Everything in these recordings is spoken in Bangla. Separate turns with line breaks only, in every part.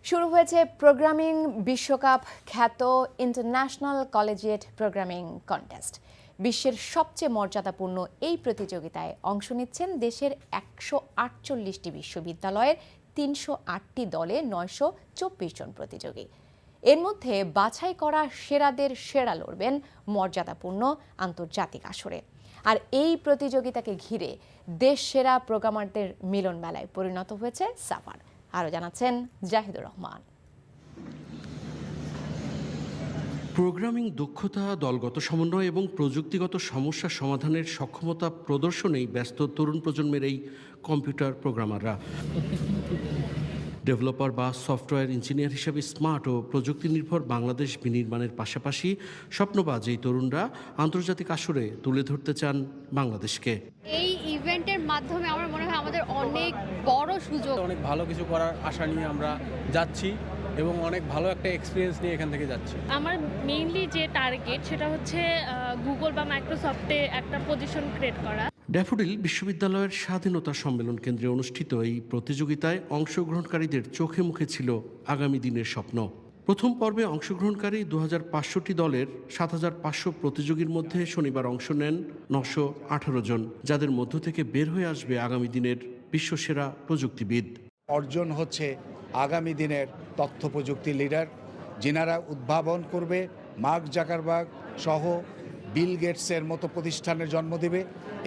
শুরু হয়েছে প্রোগ্রামিং বিশ্বকাপ খ্যাত ইন্টারন্যাশনাল কলেজিয়েট প্রোগ্রামিং কন্টেস্ট। বিশ্বের সবচেয়ে মর্যাদাপূর্ণ এই প্রতিযোগিতায় অংশ নিচ্ছেন দেশের 148টি বিশ্ববিদ্যালয়ের 308টি দলে 924 জন প্রতিযোগী। এর মধ্যে বাছাই করা সেরাদের সেরা লড়বেন মর্যাদাপূর্ণ আন্তর্জাতিক আসরে। আর এই প্রতিযোগিতাকে ঘিরে দেশ সেরা প্রোগ্রামারদের মিলন মেলায় পরিণত হয়েছে সাফার। আরও জানাচ্ছেন জাহিদুর রহমান।
প্রোগ্রামিং দক্ষতা, দলগত সমন্বয় এবং প্রযুক্তিগত সমস্যা সমাধানের সক্ষমতা প্রদর্শনেই ব্যস্ত তরুণ প্রজন্মের এই কম্পিউটার প্রোগ্রামাররা। ডেভেলপার বা সফটওয়্যার ইঞ্জিনিয়ার হিসেবে স্মার্ট ও প্রযুক্তি নির্ভর বাংলাদেশ বিনির্মাণের পাশাপাশি স্বপ্নবাজ এই তরুণরা আন্তর্জাতিক আসরে তুলে ধরতে চান বাংলাদেশকে।
এই ইভেন্টের মাধ্যমে আমার মনে হয় আমাদের অনেক বড় সুযোগ,
অনেক ভালো কিছু করার আশা নিয়ে আমরা যাচ্ছি এবং অনেক ভালো একটা এক্সপিরিয়েন্স নিয়ে এখান থেকে যাচ্ছি।
আমার মেইনলি যে টার্গেট সেটা হচ্ছে গুগল বা মাইক্রোসফটে একটা পজিশন ক্রিয়েট করা।
ড্যাফোডিল বিশ্ববিদ্যালয়ের স্বাধীনতা সম্মেলন কেন্দ্রে অনুষ্ঠিত এই প্রতিযোগিতায় অংশগ্রহণকারীদের চোখে মুখে ছিল আগামী দিনের স্বপ্ন। প্রথম পর্বে অংশগ্রহণকারী 2500টি দলের 7500 প্রতিযোগীর মধ্যে শনিবার অংশ নেন 918 জন, যাদের মধ্য থেকে বের হয়ে আসবে আগামী দিনের বিশ্বসেরা প্রযুক্তিবিদ।
অর্জন হচ্ছে আগামী দিনের তথ্য প্রযুক্তি লিডার, যিনারা উদ্ভাবন করবে, মার্ক জাকারবার্গ সহ বিল গেটসের মতো প্রতিষ্ঠানের জন্ম দেবে।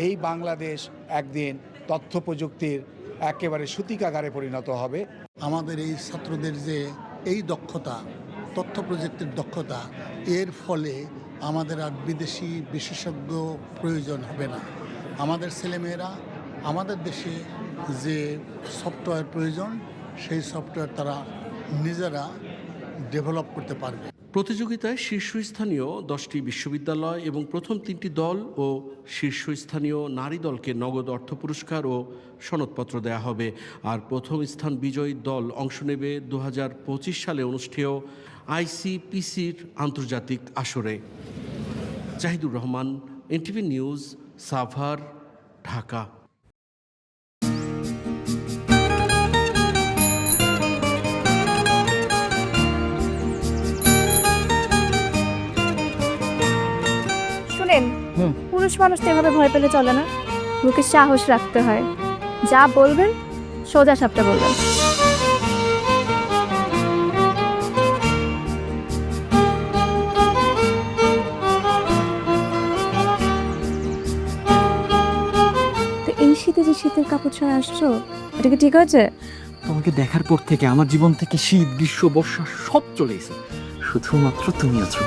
এই বাংলাদেশ একদিন তথ্য প্রযুক্তির একেবারে সূতিকাগারে পরিণত হবে।
আমাদের এই ছাত্রদের যে এই দক্ষতা, তথ্য প্রযুক্তির দক্ষতা, এর ফলে আমাদের আর বিদেশি বিশেষজ্ঞ প্রয়োজন হবে না। আমাদের ছেলেমেয়েরা আমাদের দেশে যে সফটওয়্যার প্রয়োজন সেই সফটওয়্যার তারা নিজেরা ডেভেলপ করতে পারবে।
প্রতিযোগিতায় শীর্ষস্থানীয় 10টি বিশ্ববিদ্যালয় এবং প্রথম 3টি দল ও শীর্ষস্থানীয় নারী দলকে নগদ অর্থ পুরস্কার ও সনদপত্র দেয়া হবে। আর প্রথম স্থান বিজয়ী দল অংশ নেবে 2025 সালে অনুষ্ঠেয় ICPCর আন্তর্জাতিক আসরে। Zahidur Rahman, NTV news, Savar, Dhaka.
পুরুষ মানুষ তো এভাবে ভয় পেলে চলে না, বুকে সাহস রাখতে হয়। যা বলবেন সোজা সাপটা বলবেন। তো এই শীতে যে শীতের কাপড় ছাড়া আসছো, এটা কি ঠিক আছে?
তোমাকে দেখার পর থেকে আমার জীবন থেকে শীত, গ্রীষ্ম, বর্ষা সব চলে গেছে, শুধুমাত্র তুমি আছো।